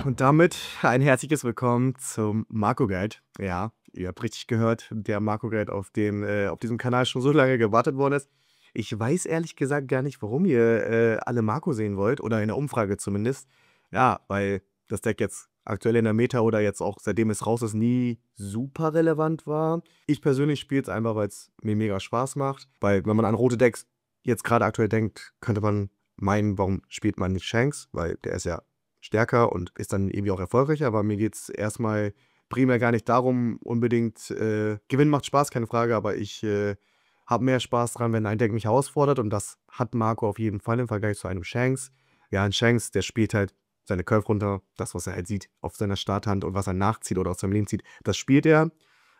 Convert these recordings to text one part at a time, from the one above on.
Und damit ein herzliches Willkommen zum Marco Guide. Ja, ihr habt richtig gehört, der Marco Guide, auf diesem Kanal schon so lange gewartet worden ist. Ich weiß ehrlich gesagt gar nicht, warum ihr alle Marco sehen wollt, oder in der Umfrage zumindest. Ja, weil das Deck jetzt aktuell in der Meta oder jetzt auch seitdem es raus ist, nie super relevant war. Ich persönlich spiele es einfach, weil es mir mega Spaß macht. Weil, wenn man an rote Decks jetzt gerade aktuell denkt, könnte man meinen, warum spielt man nicht Shanks? Weil der ist ja stärker und ist dann irgendwie auch erfolgreicher. Aber mir geht es erstmal primär gar nicht darum, unbedingt. Gewinnen macht Spaß, keine Frage, aber ich habe mehr Spaß dran, wenn ein Deck mich herausfordert. Und das hat Marco auf jeden Fall im Vergleich zu einem Shanks. Ja, ein Shanks, der spielt halt seine Curve runter, das, was er halt sieht auf seiner Starthand und was er nachzieht oder aus seinem Leben zieht, das spielt er.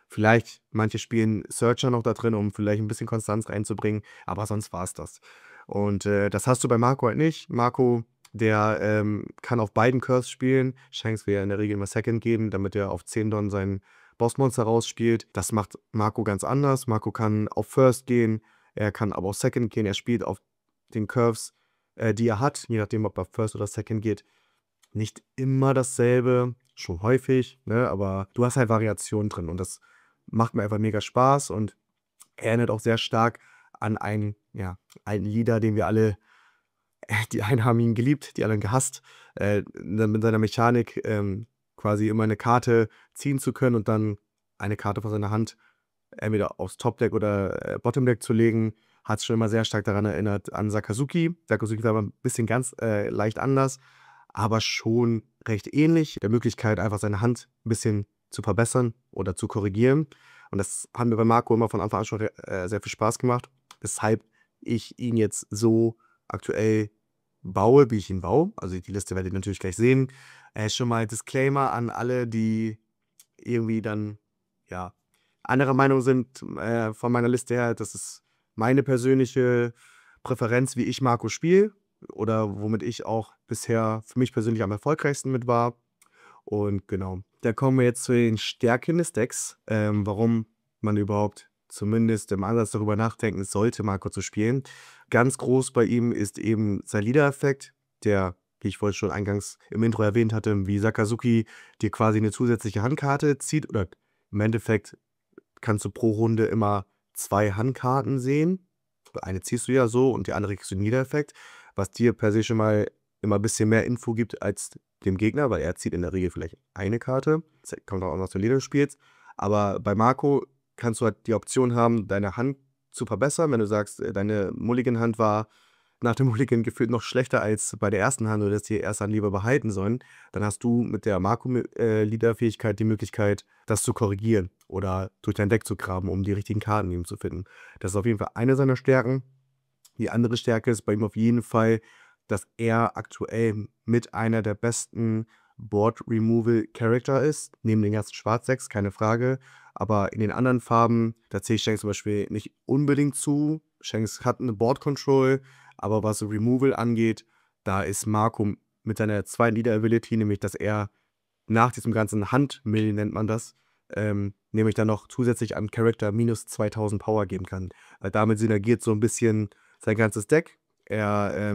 Vielleicht manche spielen Searcher noch da drin, um vielleicht ein bisschen Konstanz reinzubringen, aber sonst war es das. Und das hast du bei Marco halt nicht. Marco, der kann auf beiden Curves spielen. Shanks will ja in der Regel immer Second geben, damit er auf 10 Don sein Bossmonster rausspielt. Das macht Marco ganz anders. Marco kann auf First gehen, er kann aber auch Second gehen. Er spielt auf den Curves, die er hat, je nachdem, ob er First oder Second geht. Nicht immer dasselbe, schon häufig, ne? Aber du hast halt Variationen drin und das macht mir einfach mega Spaß und erinnert auch sehr stark an einen, ja, alten Leader, den wir alle, die einen haben ihn geliebt, die anderen gehasst, mit seiner Mechanik quasi immer eine Karte ziehen zu können und dann eine Karte von seiner Hand entweder aufs Top-Deck oder Bottom-Deck zu legen, hat es schon immer sehr stark daran erinnert an Sakazuki. Sakazuki war aber ein bisschen ganz leicht anders, aber schon recht ähnlich. Der Möglichkeit, einfach seine Hand ein bisschen zu verbessern oder zu korrigieren. Und das hat mir bei Marco immer von Anfang an schon sehr viel Spaß gemacht. Weshalb ich ihn jetzt so aktuell baue, wie ich ihn baue. Also die Liste werdet ihr natürlich gleich sehen. Schon mal Disclaimer an alle, die irgendwie dann, ja, anderer Meinung sind von meiner Liste her. Das ist meine persönliche Präferenz, wie ich Marco spiele oder womit ich auch bisher für mich persönlich am erfolgreichsten mit war. Und genau, da kommen wir jetzt zu den Stärken des Decks, warum man überhaupt zumindest im Ansatz darüber nachdenken sollte, Marco zu spielen. Ganz groß bei ihm ist eben sein Leader-Effekt, der, wie ich vorhin schon eingangs im Intro erwähnt hatte, wie Sakazuki dir quasi eine zusätzliche Handkarte zieht. Oder im Endeffekt kannst du pro Runde immer 2 Handkarten sehen. Eine ziehst du ja so und die andere kriegst du den Leader-Effekt, was dir per se schon mal immer ein bisschen mehr Info gibt als dem Gegner, weil er zieht in der Regel vielleicht eine Karte. Das kommt auch an, was du Leader spielst. Aber bei Marco kannst du halt die Option haben, deine Hand zu verbessern. Wenn du sagst, deine Mulligan-Hand war nach dem Mulligan gefühlt noch schlechter als bei der ersten Hand oder dass die erste Hand lieber behalten sollen, dann hast du mit der Marco-Leader-Fähigkeit die Möglichkeit, das zu korrigieren oder durch dein Deck zu graben, um die richtigen Karten eben zu finden. Das ist auf jeden Fall eine seiner Stärken. Die andere Stärke ist bei ihm auf jeden Fall, dass er aktuell mit einer der besten Board-Removal-Character ist, neben den ganzen Schwarz-Decks, keine Frage. Aber in den anderen Farben, da zähle ich Shanks zum Beispiel nicht unbedingt zu. Shanks hat eine Board-Control, aber was so Removal angeht, da ist Marco mit seiner zweiten Leader-Ability, nämlich dass er nach diesem ganzen Handmill, nennt man das, nämlich dann noch zusätzlich einem Charakter minus 2000 Power geben kann. Damit synergiert so ein bisschen sein ganzes Deck. Er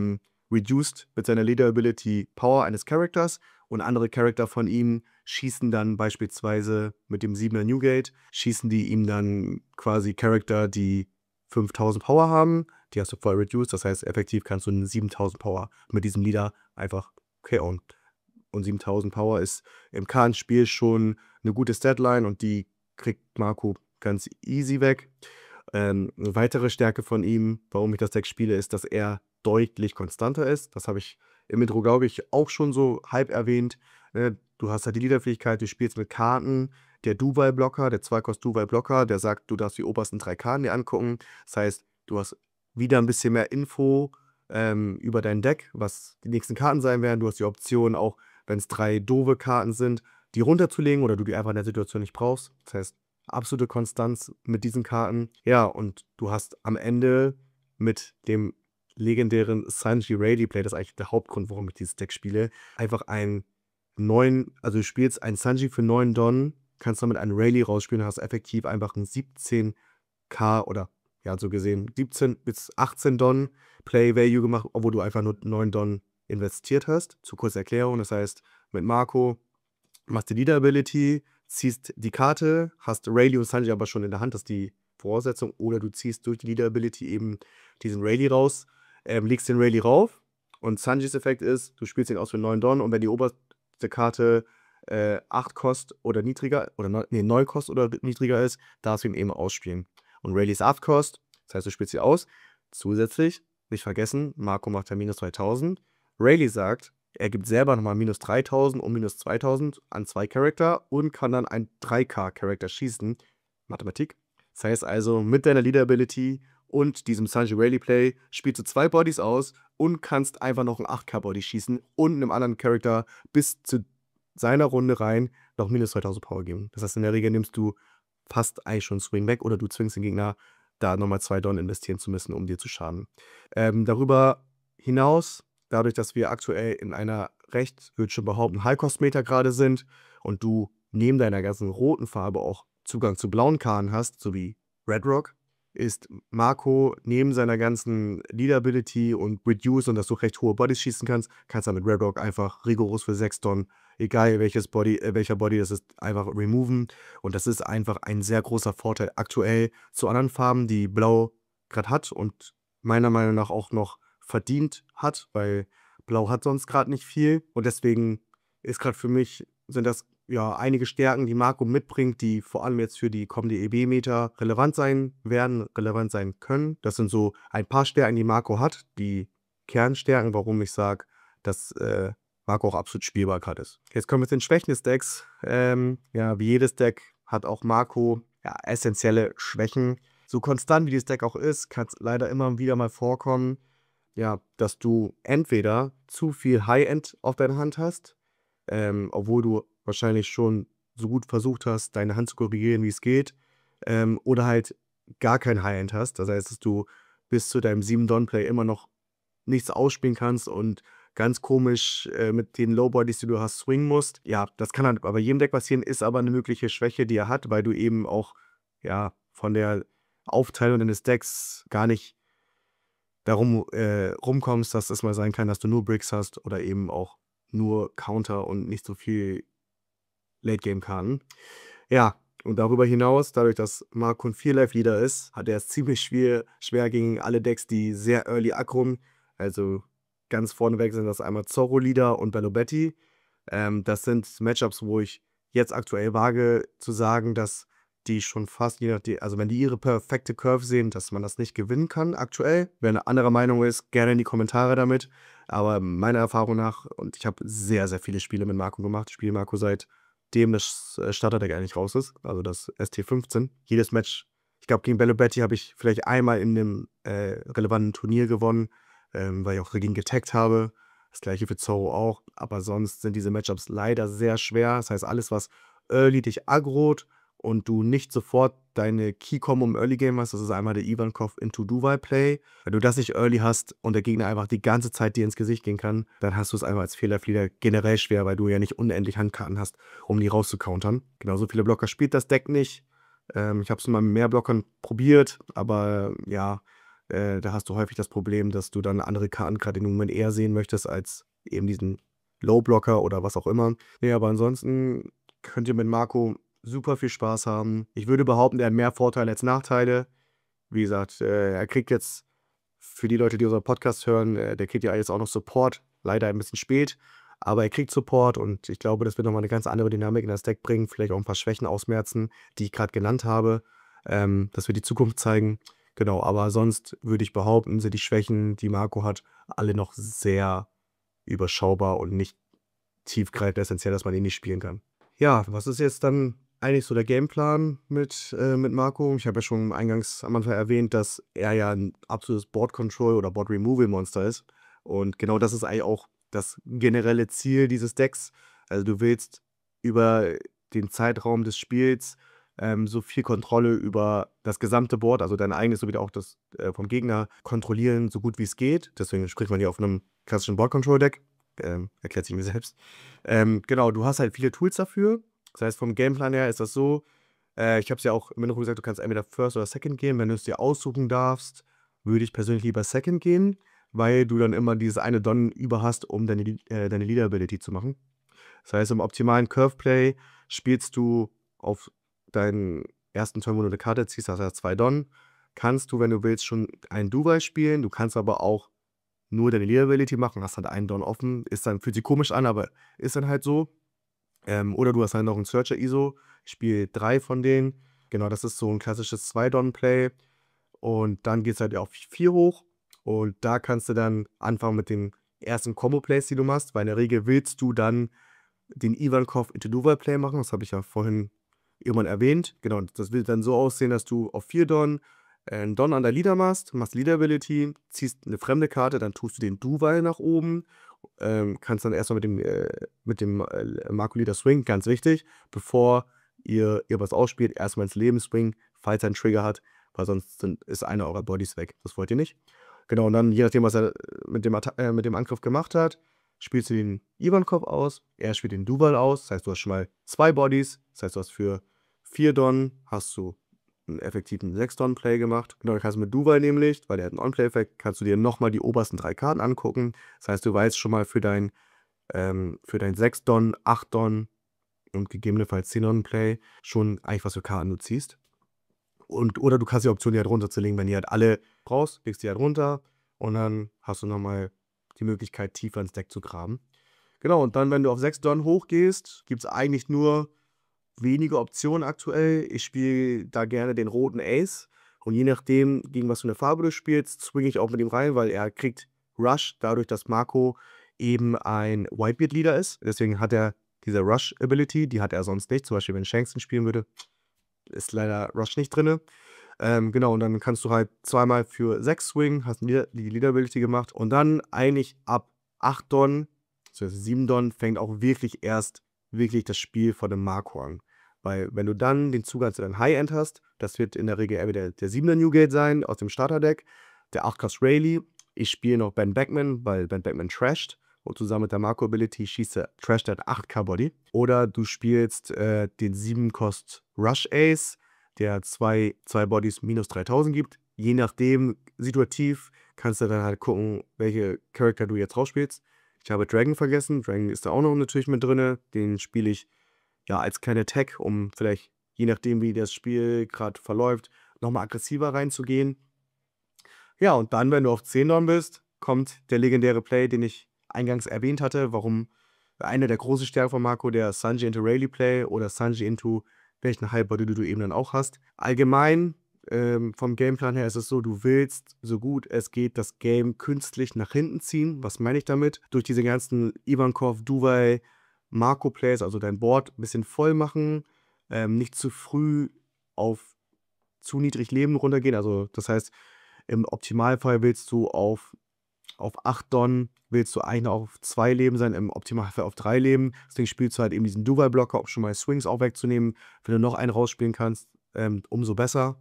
reduced mit seiner Leader Ability Power eines Charakters und andere Charakter von ihm schießen dann beispielsweise mit dem 7er Newgate, schießen die ihm dann quasi Charakter, die 5000 Power haben. Die hast du voll reduced, das heißt, effektiv kannst du einen 7000 Power mit diesem Leader einfach KO'en. Und 7000 Power ist im Kartenspiel schon eine gute Statline und die kriegt Marco ganz easy weg. Eine weitere Stärke von ihm, warum ich das Deck spiele, ist, dass er deutlich konstanter ist. Das habe ich im Intro, glaube ich, auch schon so halb erwähnt. Du hast halt die Leaderfähigkeit, du spielst mit Karten. Der Duval-Blocker, der 2-Kost-Duval-Blocker, der sagt, du darfst die obersten 3 Karten dir angucken. Das heißt, du hast wieder ein bisschen mehr Info über dein Deck, was die nächsten Karten sein werden. Du hast die Option, auch wenn es 3 doofe Karten sind, die runterzulegen oder du die einfach in der Situation nicht brauchst. Das heißt, absolute Konstanz mit diesen Karten. Ja, und du hast am Ende mit dem legendären Sanji Rayleigh Play, das ist eigentlich der Hauptgrund, warum ich dieses Deck spiele, einfach einen neuen, also du spielst einen Sanji für 9 Don, kannst damit einen Rayleigh rausspielen, hast effektiv einfach einen 17k oder ja, so gesehen 17 bis 18 Don Play Value gemacht, obwohl du einfach nur 9 Don investiert hast. Zu kurzer Erklärung, das heißt, mit Marco, machst die Leader-Ability, ziehst die Karte, hast Rayleigh und Sanji aber schon in der Hand, das ist die Voraussetzung. Oder du ziehst durch die Leader-Ability eben diesen Rayleigh raus, legst den Rayleigh rauf und Sanjis Effekt ist, du spielst ihn aus für 9 Don und wenn die oberste Karte 8 kostet oder niedriger, oder 9 kostet oder niedriger ist, darfst du ihn eben ausspielen. Und Rayleigh ist 8 kostet, das heißt, du spielst sie aus. Zusätzlich, nicht vergessen, Marco macht ja minus 3000. Rayleigh sagt, er gibt selber nochmal minus 3000 und minus 2000 an 2 Charakter und kann dann ein 3K-Charakter schießen. Mathematik. Das heißt also, mit deiner Leader-Ability und diesem Sanji Rayleigh Play spielst du 2 Bodies aus und kannst einfach noch ein 8K-Body schießen und einem anderen Charakter bis zu seiner Runde rein noch minus 2000 Power geben. Das heißt, in der Regel nimmst du fast eigentlich schon Swing weg oder du zwingst den Gegner, da nochmal 2 Don investieren zu müssen, um dir zu schaden. Darüber hinaus, dadurch, dass wir aktuell in einer recht, würde ich schon behaupten, High-Cost-Meter gerade sind und du neben deiner ganzen roten Farbe auch Zugang zu blauen Karten hast, sowie Red Rock, ist Marco neben seiner ganzen Leader-Ability und Reduce und dass du recht hohe Bodies schießen kannst du mit Red Rock einfach rigoros für 6 Don, egal welcher Body das ist, einfach removen. Und das ist einfach ein sehr großer Vorteil aktuell zu anderen Farben, die Blau gerade hat und meiner Meinung nach auch noch verdient hat, weil Blau hat sonst gerade nicht viel. Und deswegen ist gerade für mich, sind das ja einige Stärken, die Marco mitbringt, die vor allem jetzt für die kommende EB-Meter relevant sein werden, relevant sein können. Das sind so ein paar Stärken, die Marco hat, die Kernstärken, warum ich sage, dass Marco auch absolut spielbar gerade ist. Jetzt kommen wir zu den Schwächen des Decks. Ja, wie jedes Deck hat auch Marco ja, essentielle Schwächen. So konstant wie dieses Deck auch ist, kann es leider immer wieder mal vorkommen, ja, dass du entweder zu viel High-End auf deiner Hand hast, obwohl du wahrscheinlich schon so gut versucht hast, deine Hand zu korrigieren, wie es geht, oder halt gar kein High-End hast. Das heißt, dass du bis zu deinem 7-Don-Play immer noch nichts ausspielen kannst und ganz komisch mit den Low-Bodies, die du hast, swingen musst. Ja, das kann halt bei jedem Deck passieren, ist aber eine mögliche Schwäche, die er hat, weil du eben auch ja, von der Aufteilung deines Decks gar nicht darum rumkommst, dass es mal sein kann, dass du nur Bricks hast oder eben auch nur Counter und nicht so viel Late-Game-Karten. Ja, und darüber hinaus, dadurch, dass Marco ein 4-Life-Leader ist, hat er es ziemlich schwer gegen alle Decks, die sehr early aggron. Also ganz vorneweg sind das einmal Zorro-Leader und Bellobetti. Das sind Matchups, wo ich jetzt aktuell wage zu sagen, dass die schon fast, je nachdem, also wenn die ihre perfekte Curve sehen, dass man das nicht gewinnen kann aktuell. Wer eine andere Meinung ist, gerne in die Kommentare damit. Aber meiner Erfahrung nach, und ich habe sehr, sehr viele Spiele mit Marco gemacht, ich spiele Marco seitdem das Starterdeck eigentlich raus ist, also das ST15. Jedes Match, ich glaube gegen Bellobetti habe ich vielleicht einmal in einem relevanten Turnier gewonnen, weil ich auch dagegen getaggt habe. Das gleiche für Zorro auch, aber sonst sind diese Matchups leider sehr schwer. Das heißt, alles, was early dich aggrot und du nicht sofort deine Key-Combo im Early Game hast, das ist einmal der Ivankov into Duval Play. Wenn du das nicht early hast und der Gegner einfach die ganze Zeit dir ins Gesicht gehen kann, dann hast du es einfach als Fehlerflieger generell schwer, weil du ja nicht unendlich Handkarten hast, um die rauszukountern. Genauso viele Blocker spielt das Deck nicht. Ich habe es mal mit mehr Blockern probiert, aber ja, da hast du häufig das Problem, dass du dann andere Karten gerade im Moment eher sehen möchtest, als eben diesen Low-Blocker oder was auch immer. Nee, aber ansonsten könnt ihr mit Marco super viel Spaß haben. Ich würde behaupten, er hat mehr Vorteile als Nachteile. Wie gesagt, er kriegt jetzt für die Leute, die unseren Podcast hören, der kriegt ja jetzt auch noch Support. Leider ein bisschen spät, aber er kriegt Support und ich glaube, das wird nochmal eine ganz andere Dynamik in das Deck bringen. Vielleicht auch ein paar Schwächen ausmerzen, die ich gerade genannt habe. Das wird die Zukunft zeigen. Genau, aber sonst würde ich behaupten, sind die Schwächen, die Marco hat, alle noch sehr überschaubar und nicht tiefgreifend essentiell, dass man ihn nicht spielen kann. Ja, was ist jetzt dann eigentlich so der Gameplan mit Marco? Ich habe ja schon eingangs am Anfang erwähnt, dass er ja ein absolutes Board-Control oder Board-Removal-Monster ist. Und genau das ist eigentlich auch das generelle Ziel dieses Decks. Also du willst über den Zeitraum des Spiels so viel Kontrolle über das gesamte Board, also dein eigenes sowie auch das vom Gegner kontrollieren, so gut wie es geht. Deswegen spricht man hier auf einem klassischen Board-Control-Deck. Erklärt sich mir selbst. Genau, du hast halt viele Tools dafür. Das heißt, vom Gameplan her ist das so, ich habe es ja auch im Intro gesagt, du kannst entweder First oder Second gehen. Wenn du es dir aussuchen darfst, würde ich persönlich lieber Second gehen, weil du dann immer dieses eine Don über hast, um deine Leader-Ability zu machen. Das heißt, im optimalen Curve-Play spielst du auf deinen ersten Turn, wo du eine Karte ziehst, das heißt 2 Don, kannst du, wenn du willst, schon einen Duval spielen. Du kannst aber auch nur deine Lead-Ability machen, hast halt einen Don offen, fühlt sich komisch an, aber ist dann halt so. Oder du hast halt noch einen Searcher-ISO, ich spiele 3 von denen. Genau, das ist so ein klassisches 2-Don-Play. Und dann geht es halt auf 4 hoch. Und da kannst du dann anfangen mit den ersten Combo-Plays, die du machst, weil in der Regel willst du dann den Ivankov into Duval Play machen. Das habe ich ja vorhin irgendwann erwähnt. Genau, das wird dann so aussehen, dass du auf 4 Don einen Don an der Leader machst Leader Ability, ziehst eine fremde Karte, dann tust du den Duval nach oben. Kannst dann erstmal mit dem Marco Leader Swing, ganz wichtig, bevor ihr was ausspielt, erstmal ins Leben swing, falls er einen Trigger hat, weil sonst ist einer eurer Bodies weg. Das wollt ihr nicht. Genau, und dann, je nachdem, was er mit dem Angriff gemacht hat, spielst du den Ivankov aus, er spielt den Duval aus, das heißt, du hast schon mal 2 Bodies, das heißt, du hast für 4 Don hast du einen effektiven 6-Don-Play gemacht. Genau, dann kannst du mit Duval nämlich, weil der hat einen On-Play-Effekt, kannst du dir nochmal die obersten 3 Karten angucken. Das heißt, du weißt schon mal für dein 6-Don, 8-Don und gegebenenfalls 10-Don-Play schon eigentlich, was für Karten du ziehst. Oder du kannst die Option, die halt runterzulegen, wenn die halt alle brauchst, legst die halt runter und dann hast du nochmal die Möglichkeit, tiefer ins Deck zu graben. Genau, und dann, wenn du auf 6 Don hochgehst, gibt es eigentlich nur wenige Optionen aktuell. Ich spiele da gerne den roten Ace und je nachdem, gegen was für eine Farbe du spielst, swinge ich auch mit ihm rein, weil er kriegt Rush, dadurch, dass Marco eben ein Whitebeard-Leader ist. Deswegen hat er diese Rush-Ability, die hat er sonst nicht. Zum Beispiel, wenn Shankston spielen würde, ist leider Rush nicht drin. Genau, und dann kannst du halt zweimal für 6 swingen, hast die Leader-Ability gemacht und dann eigentlich ab 8 Don, also 7 Don, fängt auch wirklich das Spiel von dem Marco an. Weil wenn du dann den Zugang zu deinem High-End hast, das wird in der Regel entweder der 7er Newgate sein aus dem Starterdeck, der 8-Cost Rayleigh, ich spiele noch Ben Beckman, weil Ben Beckman trasht und zusammen mit der Marco-Ability schießt er trasht der 8K-Body. Oder du spielst den 7-Cost Rush Ace, der 2 Bodies minus 3000 gibt. Je nachdem, situativ, kannst du dann halt gucken, welche Charakter du jetzt rausspielst. Ich habe Dragon vergessen. Dragon ist da auch noch natürlich mit drin. Den spiele ich ja als kleine Tech, um vielleicht, je nachdem, wie das Spiel gerade verläuft, nochmal aggressiver reinzugehen. Ja, und dann, wenn du auf 10 Don bist, kommt der legendäre Play, den ich eingangs erwähnt hatte. Warum eine der großen Stärken von Marco, der Sanji into Rayleigh Play oder Sanji into welchen Highbody du eben dann auch hast. Allgemein vom Gameplan her ist es so, du willst so gut es geht das Game künstlich nach hinten ziehen. Was meine ich damit? Durch diese ganzen Ivankov, Duval, Marco-Plays, also dein Board ein bisschen voll machen, nicht zu früh auf zu niedrig Leben runtergehen. Also das heißt, im Optimalfall willst du auf 8 Don, willst du eigentlich auf 2 Leben sein, im Optimalfall auf 3 Leben. Deswegen spielst du halt eben diesen Duval-Blocker, um schon mal Swings auch wegzunehmen. Wenn du noch einen rausspielen kannst, umso besser.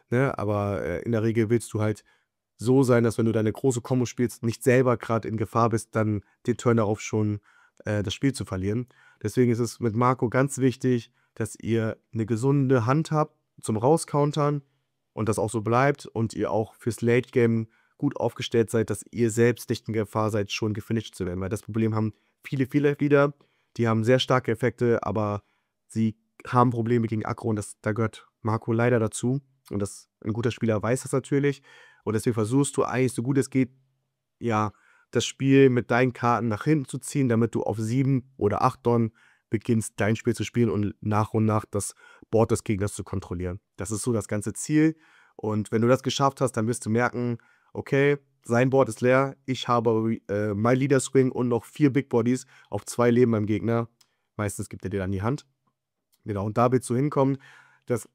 Ne? Aber in der Regel willst du halt so sein, dass wenn du deine große Kombo spielst, nicht selber gerade in Gefahr bist, dann den Turn darauf schon das Spiel zu verlieren. Deswegen ist es mit Marco ganz wichtig, dass ihr eine gesunde Hand habt zum Rauscountern und das auch so bleibt und ihr auch fürs Late Game gut aufgestellt seid, dass ihr selbst nicht in Gefahr seid, schon gefinisht zu werden. Weil das Problem haben viele Leader, die haben sehr starke Effekte, aber sie haben Probleme gegen Aggro und da gehört Marco leider dazu. Und ein guter Spieler weiß das natürlich. Und deswegen versuchst du eigentlich, so gut es geht, ja, das Spiel mit deinen Karten nach hinten zu ziehen, damit du auf 7 oder 8 Don beginnst, dein Spiel zu spielen und nach das Board des Gegners zu kontrollieren. Das ist so das ganze Ziel. Und wenn du das geschafft hast, dann wirst du merken, okay, sein Board ist leer, ich habe mein Leader Swing und noch 4 Big Bodies auf 2 Leben beim Gegner. Meistens gibt er dir dann die Hand. Genau, und da willst du hinkommen. Das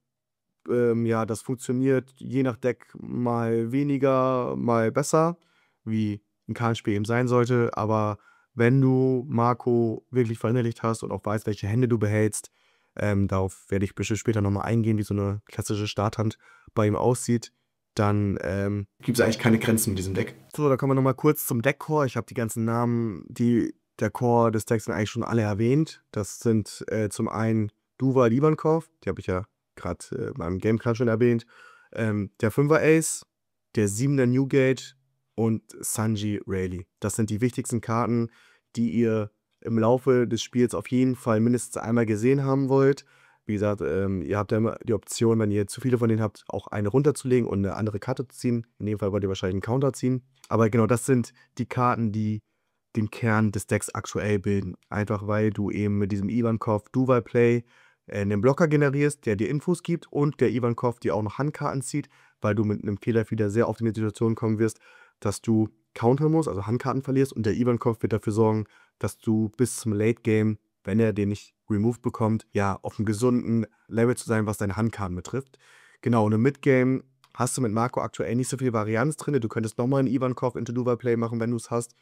das funktioniert je nach Deck mal weniger, mal besser, wie ein Kartenspiel eben sein sollte. Aber wenn du Marco wirklich verinnerlicht hast und auch weißt, welche Hände du behältst, darauf werde ich bestimmt später nochmal eingehen, wie so eine klassische Starthand bei ihm aussieht, dann gibt es eigentlich keine Grenzen mit diesem Deck. So, da kommen wir nochmal kurz zum Deck-Core. Ich habe die ganzen Namen, der Core des Decks sind eigentlich schon alle erwähnt. Das sind zum einen Duval Ivankov, die habe ich ja gerade beim Gameplan schon erwähnt, der 5er Ace, der 7er Newgate und Sanji Rayleigh. Das sind die wichtigsten Karten, die ihr im Laufe des Spiels auf jeden Fall mindestens einmal gesehen haben wollt. Wie gesagt, ihr habt ja immer die Option, wenn ihr zu viele von denen habt, auch eine runterzulegen und eine andere Karte zu ziehen. In dem Fall wollt ihr wahrscheinlich einen Counter ziehen. Aber genau, das sind die Karten, die den Kern des Decks aktuell bilden. Einfach weil du eben mit diesem Ivankov Dual Play einen Blocker generierst, der dir Infos gibt und der Ivankov dir auch noch Handkarten zieht, weil du mit einem Fehler wieder sehr oft in die Situation kommen wirst, dass du countern musst, also Handkarten verlierst und der Ivankov wird dafür sorgen, dass du bis zum Late Game, wenn er den nicht removed bekommt, ja, auf einem gesunden Level zu sein, was deine Handkarten betrifft. Genau, und im Midgame hast du mit Marco aktuell nicht so viel Varianz drin. Du könntest nochmal einen Ivankov into Dual Play machen, wenn du es hast.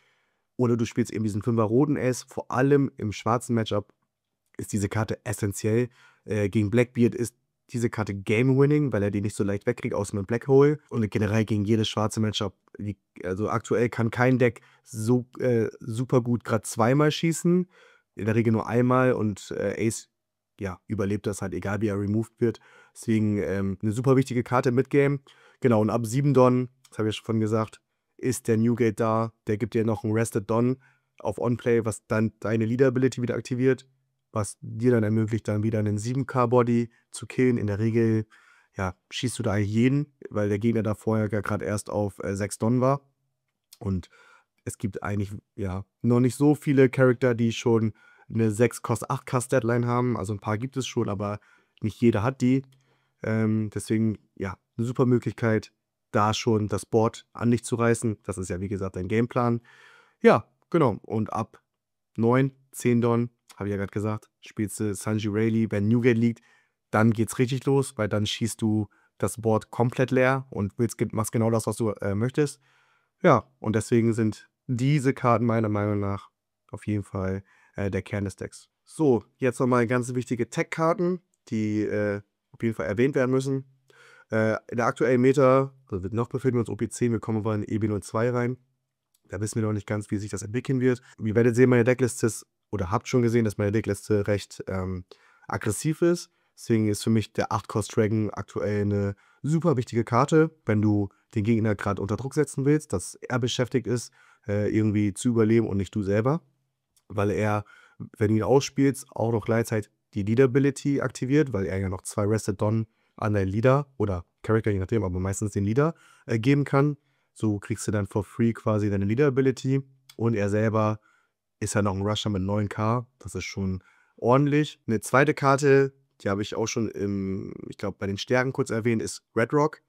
Oder du spielst eben diesen 5er roten Ace. Vor allem im schwarzen Matchup ist diese Karte essentiell. Gegen Blackbeard ist diese Karte Game-Winning, weil er die nicht so leicht wegkriegt, außer mit Black Hole. Und generell gegen jedes schwarze Matchup. Also aktuell kann kein Deck so super gut gerade zweimal schießen. In der Regel nur einmal und Ace ja, überlebt das halt, egal wie er removed wird. Deswegen eine super wichtige Karte im Midgame. Genau, und ab 7 Don, das habe ich ja schon gesagt, ist der Newgate da. Der gibt dir noch einen Rested Don auf On-Play, was dann deine Leader-Ability wieder aktiviert, was dir dann ermöglicht, dann wieder einen 7K-Body zu killen. In der Regel, ja, schießt du da eigentlich jeden, weil der Gegner da vorher ja gerade erst auf 6 Don war. Und es gibt eigentlich, ja, noch nicht so viele Charakter, die schon eine 6 Cost 8K Statline haben. Also ein paar gibt es schon, aber nicht jeder hat die. Deswegen, ja, eine super Möglichkeit, da schon das Board an dich zu reißen. Das ist ja, wie gesagt, dein Gameplan. Ja, genau. Und ab 9, 10 Don, habe ich ja gerade gesagt, spielst du Sanji Rayleigh. Wenn Newgate liegt, dann geht's richtig los, weil dann schießt du das Board komplett leer und machst genau das, was du möchtest. Ja, und deswegen sind diese Karten meiner Meinung nach auf jeden Fall der Kern des Decks. So, jetzt nochmal ganz wichtige Tech-Karten, die auf jeden Fall erwähnt werden müssen. In der aktuellen Meta, also noch befinden wir uns OP10, wir kommen aber in EB02 rein. Da wissen wir noch nicht ganz, wie sich das entwickeln wird. Ihr werdet sehen, meine Deckliste ist, oder habt schon gesehen, dass meine Deckliste recht aggressiv ist. Deswegen ist für mich der 8-Cost-Dragon aktuell eine super wichtige Karte, wenn du den Gegner gerade unter Druck setzen willst, dass er beschäftigt ist, irgendwie zu überleben und nicht du selber. Weil er, wenn du ihn ausspielst, auch noch gleichzeitig die Leader-Ability aktiviert, weil er ja noch 2 Rested Don an deinen Leader oder Charakter, je nachdem, aber meistens den Leader geben kann. So kriegst du dann for free quasi deine Leader-Ability. Und er selber ist ja noch ein Rusher mit 9K. Das ist schon ordentlich. Eine zweite Karte, die habe ich auch schon ich glaube, bei den Stärken kurz erwähnt, ist Red Rock.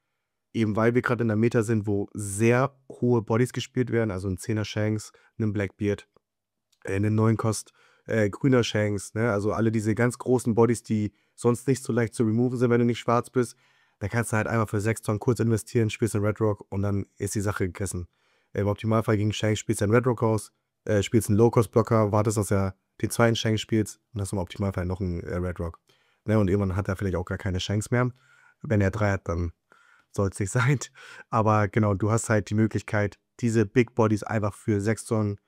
Eben weil wir gerade in der Meta sind, wo sehr hohe Bodies gespielt werden. Also ein 10er Shanks, einen Blackbeard, einen 9-Cost grüner Shanks. Ne? Also alle diese ganz großen Bodies, die sonst nicht so leicht zu removen sind, wenn du nicht schwarz bist. Da kannst du halt einmal für 6 Tonnen kurz investieren, spielst einen Red Rock und dann ist die Sache gegessen. Im Optimalfall gegen Shanks spielst du einen Red Rock aus, spielst einen Low-Cost-Blocker, wartest, dass er den zweiten Shanks spielt und hast im Optimalfall noch einen Red Rock. Ne? Und irgendwann hat er vielleicht auch gar keine Shanks mehr. Wenn er 3 hat, dann soll es nicht sein. Aber genau, du hast halt die Möglichkeit, diese Big Bodies einfach für 6 Tonnen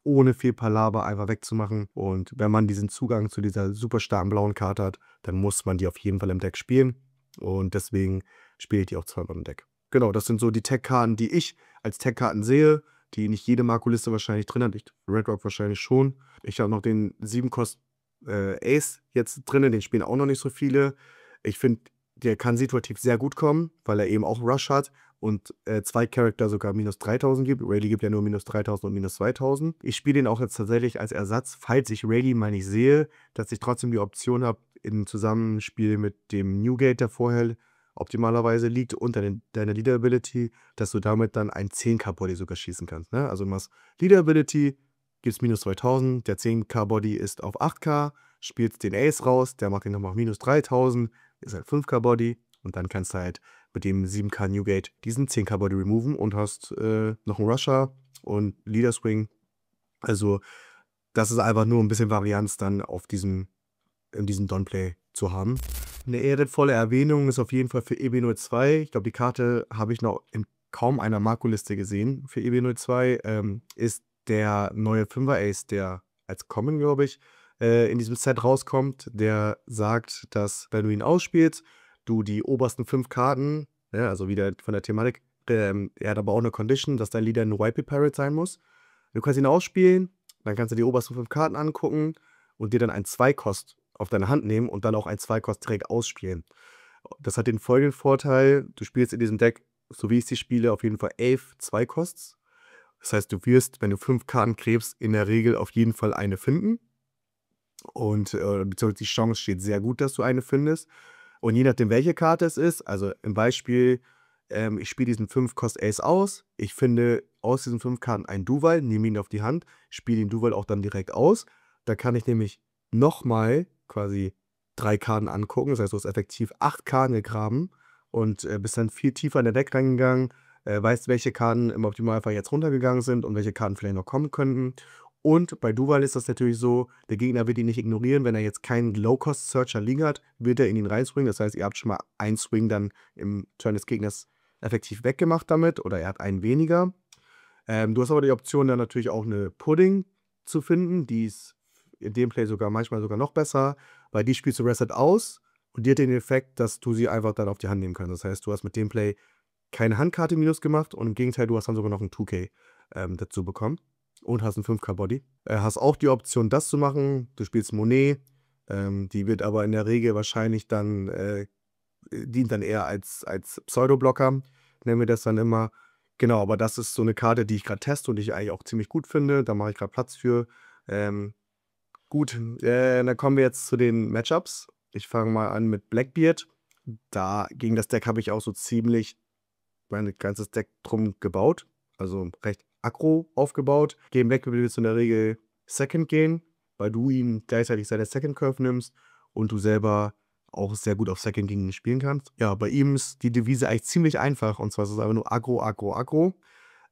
ohne viel Palaver einfach wegzumachen. Und wenn man diesen Zugang zu dieser super starken blauen Karte hat, dann muss man die auf jeden Fall im Deck spielen. Und deswegen spiele ich die auch zweimal im Deck. Genau, das sind so die Tech-Karten, die ich als Tech-Karten sehe, die nicht jede Marco-Liste wahrscheinlich drin hat. Red Rock wahrscheinlich schon. Ich habe noch den 7-Cost Ace jetzt drin, den spielen auch noch nicht so viele. Ich finde, der kann situativ sehr gut kommen, weil er eben auch Rush hat und 2 Charakter sogar minus 3000 gibt. Rayleigh gibt ja nur minus 3000 und minus 2000. Ich spiele den auch jetzt tatsächlich als Ersatz, falls ich Rayleigh mal nicht sehe, dass ich trotzdem die Option habe, im Zusammenspiel mit dem Newgate, der vorher optimalerweise liegt, und deine Leader Ability, dass du damit dann ein 10k Body sogar schießen kannst. Ne? Also du machst Leader Ability, gibst minus 2000, der 10k Body ist auf 8k, spielst den Ace raus, der macht den nochmal minus 3000, ist halt 5k Body und dann kannst du halt mit dem 7k Newgate diesen 10k Body removen und hast noch einen Rusher und Leader Swing. Also das ist einfach nur ein bisschen Varianz dann in diesem Donplay zu haben. Eine ehrenvolle Erwähnung ist auf jeden Fall für EB02. Ich glaube, die Karte habe ich noch in kaum einer Marco-Liste gesehen für EB02. Ist der neue 5er Ace, der als Common, glaube ich, in diesem Set rauskommt, der sagt, dass, wenn du ihn ausspielst, du die obersten 5 Karten, ja, also wieder von der Thematik, er hat aber auch eine Condition, dass dein Leader ein Wipe Pirate sein muss. Du kannst ihn ausspielen dann kannst du die obersten 5 Karten angucken und dir dann ein 2-Kost auf deine Hand nehmen und dann auch ein 2-Kost direkt ausspielen. Das hat den folgenden Vorteil, du spielst in diesem Deck, so wie ich sie spiele, auf jeden Fall 11 2-Kosts. Das heißt, du wirst, wenn du 5 Karten gräbst, in der Regel auf jeden Fall eine finden. Und beziehungsweise die Chance steht sehr gut, dass du eine findest. Und je nachdem, welche Karte es ist, also im Beispiel, ich spiele diesen 5-Kost-Ace aus. Ich finde aus diesen 5 Karten einen Duval, nehme ihn auf die Hand, spiele den Duval auch dann direkt aus. Da kann ich nämlich nochmal quasi 3 Karten angucken. Das heißt, du hast effektiv 8 Karten gegraben und bist dann viel tiefer in der Deck reingegangen, weißt, welche Karten im Optimalfall jetzt runtergegangen sind und welche Karten vielleicht noch kommen könnten. Und bei Duval ist das natürlich so, der Gegner wird ihn nicht ignorieren. Wenn er jetzt keinen Low-Cost-Searcher liegen hat, wird er in ihn reinswingen. Das heißt, ihr habt schon mal einen Swing dann im Turn des Gegners effektiv weggemacht damit oder er hat einen weniger. Du hast aber die Option, dann natürlich auch eine Pudding zu finden. Die ist in dem Play manchmal sogar noch besser, weil die spielst du Reset aus und die hat den Effekt, dass du sie einfach dann auf die Hand nehmen kannst. Das heißt, du hast mit dem Play keine Handkarte minus gemacht und im Gegenteil, du hast dann sogar noch einen 2K dazu bekommen und hast einen 5K Body. Hast auch die Option, das zu machen. Du spielst Monet, die wird aber in der Regel wahrscheinlich dann, dient dann eher als Pseudoblocker, nennen wir das dann immer. Genau, aber das ist so eine Karte, die ich gerade teste und die ich eigentlich auch ziemlich gut finde. Da mache ich gerade Platz für. Gut, dann kommen wir jetzt zu den Matchups. Ich fange mal an mit Blackbeard. Gegen das Deck habe ich auch so ziemlich mein ganzes Deck drum gebaut. Also recht aggro aufgebaut. Gegen Blackbeard willst du in der Regel Second gehen, weil du ihm gleichzeitig seine Second Curve nimmst und du selber auch sehr gut auf Second gegen ihn spielen kannst. Ja, bei ihm ist die Devise eigentlich ziemlich einfach. Und zwar ist es einfach nur Aggro, Aggro, Aggro.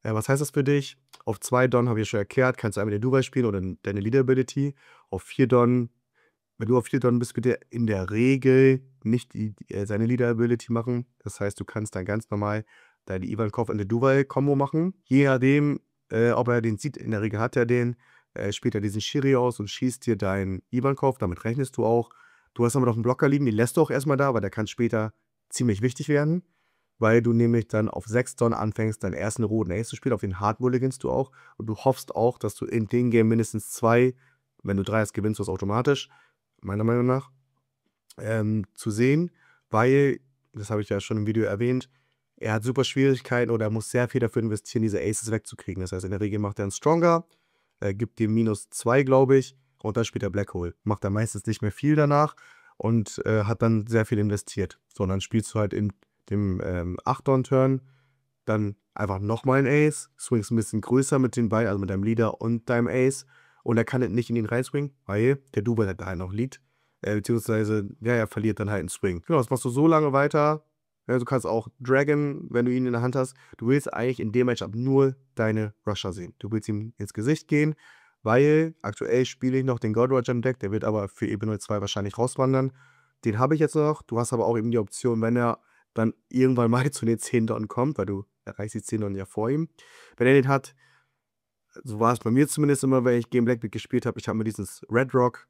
Was heißt das für dich? Auf 2 Don, habe ich schon erklärt, kannst du einmal den Duval spielen oder deine Leader Ability. Auf 4 Don, wenn du auf 4 Don bist, bitte in der Regel nicht seine Leader Ability machen. Das heißt, du kannst dann ganz normal deine Ivankov und der Duval-Kombo machen. Je nachdem, ob er den sieht, in der Regel hat er den, spielt er diesen Shiri aus und schießt dir deinen Ivankov, damit rechnest du auch. Du hast aber noch einen Blocker liegen, den lässt du auch erstmal da, weil der kann später ziemlich wichtig werden, weil du nämlich dann auf 6 Don anfängst, deinen ersten roten Ace zu spielen, auf den Hard mulliganst du auch und du hoffst auch, dass du in dem Game mindestens 2, wenn du 3 hast, gewinnst du es automatisch, meiner Meinung nach, zu sehen, weil, das habe ich ja schon im Video erwähnt, er hat super Schwierigkeiten oder er muss sehr viel dafür investieren, diese Aces wegzukriegen. Das heißt, in der Regel macht er einen Stronger, gibt dir -2, glaube ich, und dann spielt er Black Hole. Macht er meistens nicht mehr viel danach und hat dann sehr viel investiert. So, und dann spielst du halt in dem 8-Don-Turn dann einfach nochmal ein Ace, swingst ein bisschen größer mit den beiden, also mit deinem Leader und deinem Ace, und er kann nicht in ihn reinswingen, weil der Duval halt da noch liegt. Beziehungsweise, ja, er verliert dann halt einen Swing. Genau, das machst du so lange weiter. Ja, du kannst auch Dragon, wenn du ihn in der Hand hast. Du willst eigentlich in dem Matchup nur deine Rusher sehen. Du willst ihm ins Gesicht gehen, weil aktuell spiele ich noch den Gold Roger im Deck. Der wird aber für Ebene 2 wahrscheinlich rauswandern. Den habe ich jetzt noch. Du hast aber auch eben die Option, wenn er dann irgendwann mal zu den 10 Don kommt, weil du erreichst die 10 Don ja vor ihm. Wenn er den hat, so war es bei mir zumindest immer, wenn ich Game Blackbeard gespielt habe, ich habe mir dieses Red Rock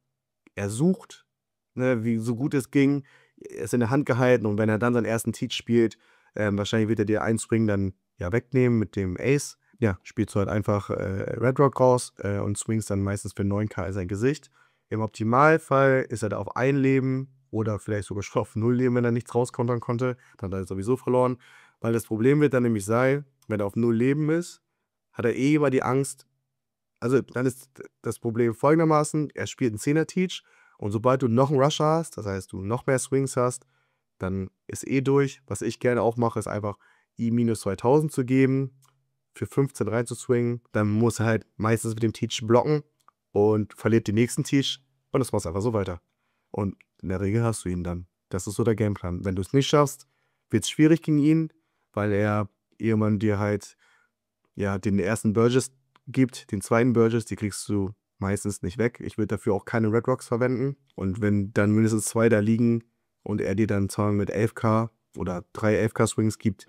ersucht, ne, wie so gut es ging, es in der Hand gehalten und wenn er dann seinen ersten Teach spielt, wahrscheinlich wird er dir einen Swing dann ja wegnehmen mit dem Ace. Ja, spielst du halt einfach Red Rock raus und swingst dann meistens für 9K in sein Gesicht. Im Optimalfall ist er da auf 1 Leben oder vielleicht sogar schon auf 0 Leben, wenn er nichts rauskontern konnte. Dann hat er sowieso verloren. Weil das Problem wird dann nämlich sein, wenn er auf 0 Leben ist, hat er eh immer die Angst. Also dann ist das Problem folgendermaßen, er spielt einen 10er Teach und sobald du noch einen Rusher hast, das heißt, du noch mehr Swings hast, dann ist eh durch. Was ich gerne auch mache, ist einfach ihm -2000 zu geben, für 15 rein zu swingen. Dann muss er halt meistens mit dem Teach blocken und verliert den nächsten Teach und das machst du einfach so weiter. Und in der Regel hast du ihn dann. Das ist so der Gameplan. Wenn du es nicht schaffst, wird es schwierig gegen ihn, weil er irgendwann dir halt ja, den ersten Burgess gibt, den zweiten Burgess, die kriegst du meistens nicht weg. Ich würde dafür auch keine Red Rocks verwenden. Und wenn dann mindestens 2 da liegen und er dir dann zwar mit 11K oder 3 11K Swings gibt,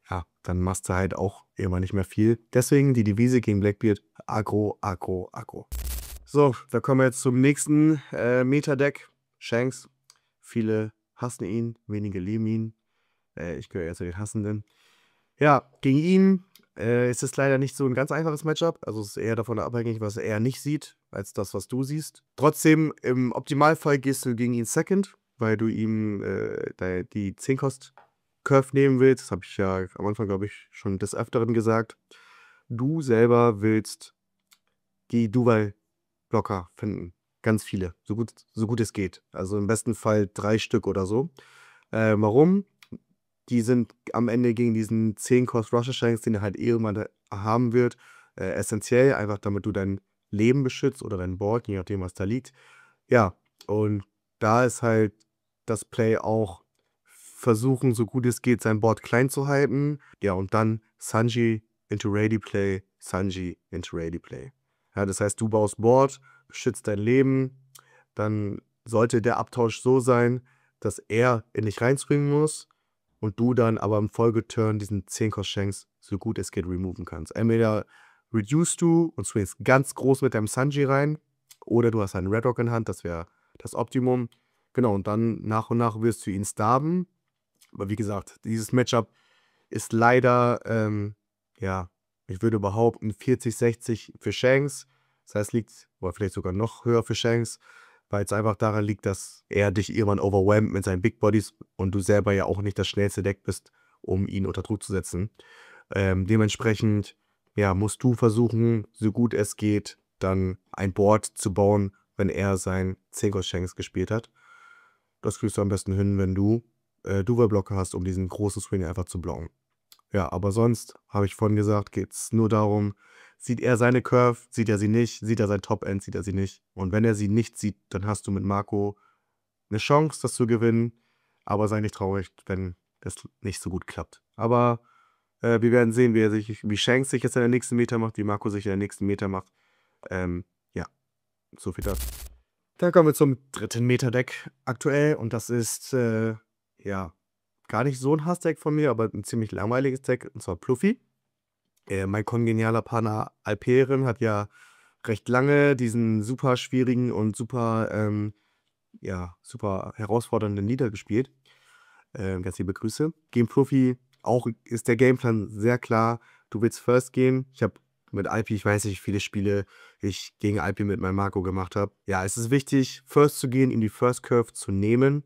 ja, dann machst du halt auch irgendwann nicht mehr viel. Deswegen die Devise gegen Blackbeard: Aggro, Aggro, Aggro. So, da kommen wir jetzt zum nächsten Meta-Deck. Shanks. Viele hassen ihn, wenige lieben ihn. Ich gehöre eher zu den Hassenden. Ja, gegen ihn Es ist leider nicht so ein ganz einfaches Matchup. Also, es ist eher davon abhängig, was er nicht sieht, als das, was du siehst. Trotzdem, im Optimalfall gehst du gegen ihn Second, weil du ihm, die 10-Cost-Curve nehmen willst. Das habe ich ja am Anfang, glaube ich, schon des Öfteren gesagt. Du selber willst die Dual-Blocker finden. Ganz viele, so gut es geht. Also, im besten Fall 3 Stück oder so. Warum? Die sind am Ende gegen diesen 10-Cost Rusher Shanks, den er halt irgendwann haben wird, essentiell, einfach damit du dein Leben beschützt oder dein Board, je nachdem, was da liegt. Ja, und da ist halt das Play auch versuchen, so gut es geht, sein Board klein zu halten. Ja, und dann Sanji into Ready Play, Sanji into Ready Play. Ja, das heißt, du baust Board, beschützt dein Leben, dann sollte der Abtausch so sein, dass er in dich reinspringen muss und du dann aber im Folgeturn diesen 10-Cost-Shanks so gut es geht removen kannst. Entweder reduce du und swingst ganz groß mit deinem Sanji rein oder du hast einen Red Rock in Hand, das wäre das Optimum. Genau, und dann nach und nach wirst du ihn starben. Aber wie gesagt, dieses Matchup ist leider, ja, ich würde behaupten, 40-60 für Shanks. Das heißt, liegt, oder vielleicht sogar noch höher für Shanks, weil es einfach daran liegt, dass er dich irgendwann overwhelmt mit seinen Big Bodies und du selber ja auch nicht das schnellste Deck bist, um ihn unter Druck zu setzen. Dementsprechend, ja, musst du versuchen, so gut es geht, dann ein Board zu bauen, wenn er sein 10-Cost-Shanks gespielt hat. Das kriegst du am besten hin, wenn du Dual-Blocker hast, um diesen großen Swing einfach zu blocken. Ja, aber sonst, habe ich vorhin gesagt, geht es nur darum, sieht er seine Curve, sieht er sie nicht, sieht er sein Top-End, sieht er sie nicht. Und wenn er sie nicht sieht, dann hast du mit Marco eine Chance, das zu gewinnen. Aber sei nicht traurig, wenn das nicht so gut klappt. Aber wir werden sehen, wie Shanks sich jetzt in der nächsten Meter macht, wie Marco sich in der nächsten Meter macht. Ja, so viel dazu. Dann kommen wir zum dritten Meta-Deck aktuell. Und das ist, ja, gar nicht so ein Hassdeck von mir, aber ein ziemlich langweiliges Deck, und zwar Pluffy. Mein kongenialer Partner Alperen hat ja recht lange diesen super schwierigen und super, ja, super herausfordernden Leader gespielt. Ganz liebe Grüße. Gegen Pluffy auch ist der Gameplan sehr klar. Du willst First gehen. Ich habe mit Alpi, ich weiß nicht, wie viele Spiele ich gegen Alpi mit meinem Marco gemacht habe. Ja, es ist wichtig, First zu gehen, ihm die First Curve zu nehmen.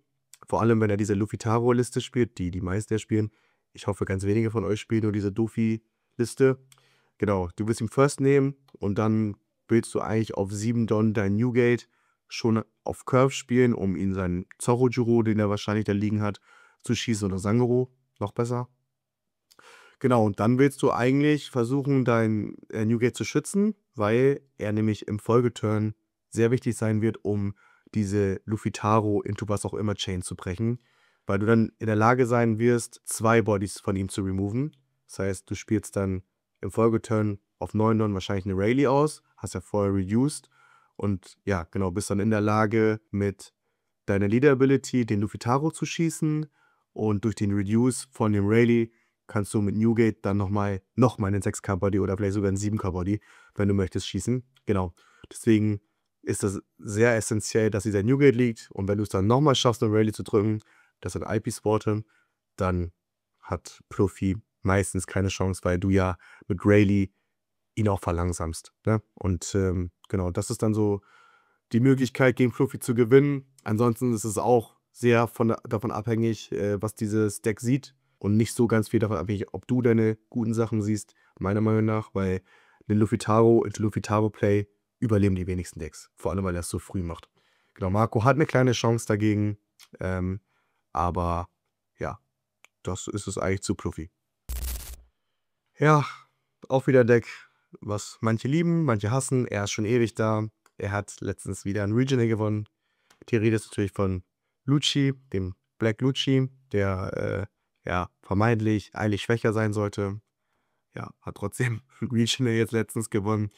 Vor allem, wenn er diese Luffy-Taro-Liste spielt, die meisten spielen. Ich hoffe, ganz wenige von euch spielen nur diese Dofi-Liste. Genau, du willst ihn First nehmen und dann willst du eigentlich auf 7 Don dein Newgate schon auf Curve spielen, um ihn seinen Zorro-Juro, den er wahrscheinlich da liegen hat, zu schießen, oder Sangoro, noch besser. Genau, und dann willst du eigentlich versuchen, dein Newgate zu schützen, weil er nämlich im Folgeturn sehr wichtig sein wird, um diese Luffy-Taro into was auch immer Chain zu brechen, weil du dann in der Lage sein wirst, 2 Bodies von ihm zu removen. Das heißt, du spielst dann im Folgeturn auf 9 Don wahrscheinlich eine Rayleigh aus, hast ja vorher reduced und ja, genau, bist dann in der Lage, mit deiner Leader-Ability den Luffy-Taro zu schießen und durch den Reduce von dem Rayleigh kannst du mit Newgate dann nochmal einen 6K-Body oder vielleicht sogar einen 7K-Body, wenn du möchtest, schießen. Genau. Deswegen ist das sehr essentiell, dass dieser Newgate liegt. Und wenn du es dann nochmal schaffst, eine Rayleigh zu drücken, das ein IP sporten, dann hat Pluffy meistens keine Chance, weil du ja mit Rayleigh ihn auch verlangsamst. Ne? Und genau, das ist dann so die Möglichkeit, gegen Pluffy zu gewinnen. Ansonsten ist es auch sehr davon abhängig, was dieses Deck sieht. Und nicht so ganz viel davon abhängig, ob du deine guten Sachen siehst, meiner Meinung nach, weil den Luffy-Taro into Luffy-Taro-Play überleben die wenigsten Decks. Vor allem, weil er es so früh macht. Genau, Marco hat eine kleine Chance dagegen. Aber ja, das ist es eigentlich zu Pluffy. Ja, auch wieder ein Deck, was manche lieben, manche hassen. Er ist schon ewig da. Er hat letztens wieder ein Regional gewonnen. Die Rede ist natürlich von Lucci, dem Black Lucci, der ja vermeintlich eigentlich schwächer sein sollte. Ja, hat trotzdem ein Regional jetzt letztens gewonnen.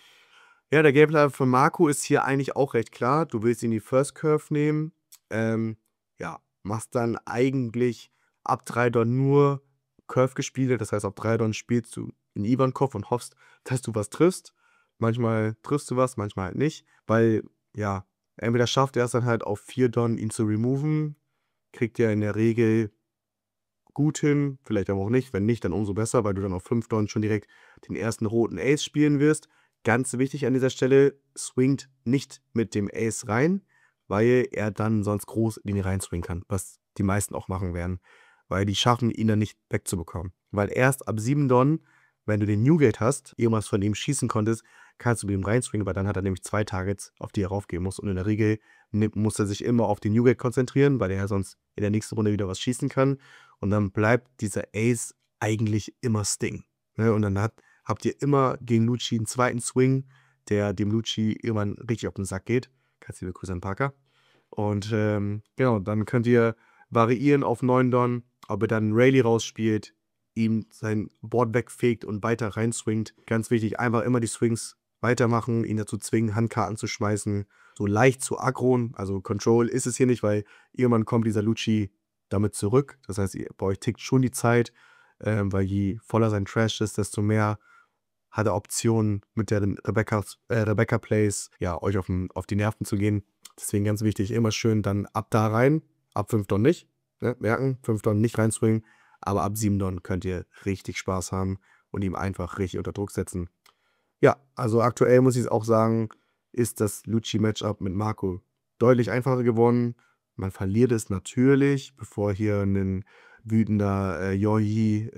Ja, der Gameplan von Marco ist hier eigentlich auch recht klar. Du willst ihn die First Curve nehmen. Ja, machst dann eigentlich ab 3 Don nur Curve-Gespiele. Das heißt, ab 3 Don spielst du in Ivankov und hoffst, dass du was triffst. Manchmal triffst du was, manchmal halt nicht. Weil, ja, entweder schafft er es dann halt auf 4 Don ihn zu removen, kriegt er in der Regel gut hin, vielleicht aber auch nicht. Wenn nicht, dann umso besser, weil du dann auf 5 Don schon direkt den ersten roten Ace spielen wirst. Ganz wichtig an dieser Stelle, swingt nicht mit dem Ace rein, weil er dann sonst groß in ihn reinswingen kann, was die meisten auch machen werden, weil die schaffen, ihn dann nicht wegzubekommen. Weil erst ab 7 Don, wenn du den Newgate hast, irgendwas von ihm schießen konntest, kannst du mit ihm reinswingen, weil dann hat er nämlich 2 Targets, auf die er raufgehen muss. Und in der Regel muss er sich immer auf den Newgate konzentrieren, weil er sonst in der nächsten Runde wieder was schießen kann. Und dann bleibt dieser Ace eigentlich immer Sting. Ne? Und dann habt ihr immer gegen Lucci einen zweiten Swing, der dem Lucci irgendwann richtig auf den Sack geht. Ganz liebe Grüße an Parker. Und genau, dann könnt ihr variieren auf 9 Don, ob ihr dann Rayleigh rausspielt, ihm sein Board wegfegt und weiter reinswingt. Ganz wichtig, einfach immer die Swings weitermachen, ihn dazu zwingen, Handkarten zu schmeißen, so leicht zu aggroen. Also Control ist es hier nicht, weil irgendwann kommt dieser Lucci damit zurück. Das heißt, bei euch tickt schon die Zeit, weil je voller sein Trash ist, desto mehr hat er Optionen mit der Rebecca Plays, ja, euch auf die Nerven zu gehen. Deswegen ganz wichtig, immer schön dann ab da rein, ab 5 Don nicht, ne? Merken, 5 Don nicht reinswingen, aber ab 7 Don könnt ihr richtig Spaß haben und ihm einfach richtig unter Druck setzen. Ja, also aktuell muss ich auch sagen, ist das Lucci-Matchup mit Marco deutlich einfacher geworden. Man verliert es natürlich, bevor hier ein wütender Yohi